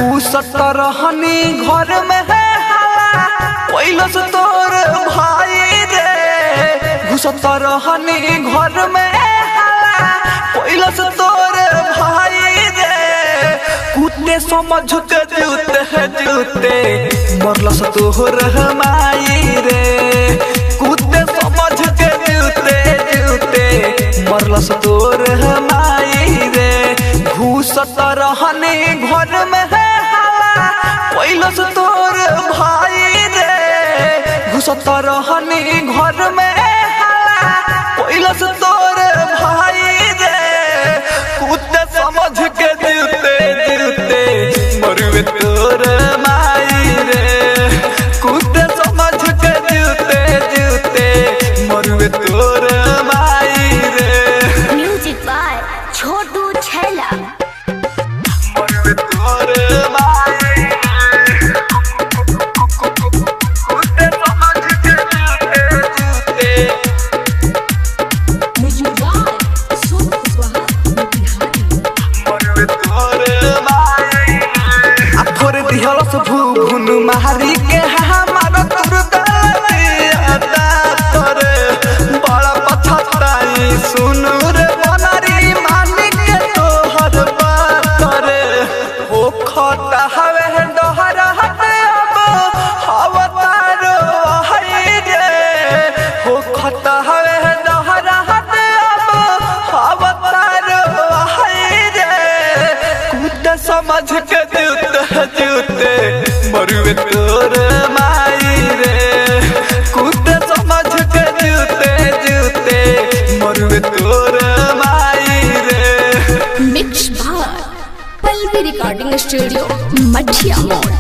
रहनी घर में है पहिलो से तोर भाई रे घुसत रहनी घर में पहिलो से तोर भाई रे कुत्ते समझ के जूते मरल से तोर माई रे कुत्ते समझ के जूते मरल से तोर माई रे घुसत रहनी घर में है पहिलो से तोर भाई रे घुसत रहनी घर में पहिलो से तोर भाई रे कुत्ते समझ के जूते मरुए तोर माई रे कुत्ते समझ के जूते मरुए तोर माई रे। म्यूजिक बाय छोटू छैला। मरुए तोर भून मारी के हमारा बड़ा पछताई सुनू रे बनारी मालिक के तोहर बात रे हो खता हवे डहरा हटे अब अवतार है रे हो खता हवे डहरा हटे अब अवतार है रे कुत्ते समझ के जूते मरुए तोर माई रे कुत्ते समझ के जूते मरुए तोर माई रे। Mix by Pallavi recording studio Mathia मोड़।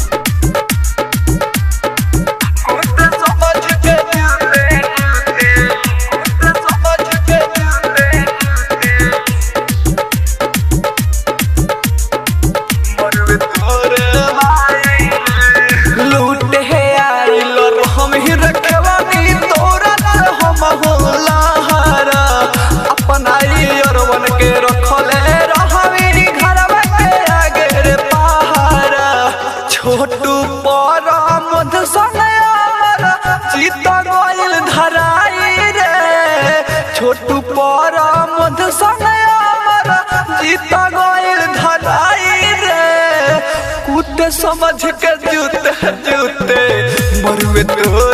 छोटू पर मध चिता गोइल धराई रे छोटू पर मध चिता गोइल धराई रे कुत्ते समझ के जूते मरुए तो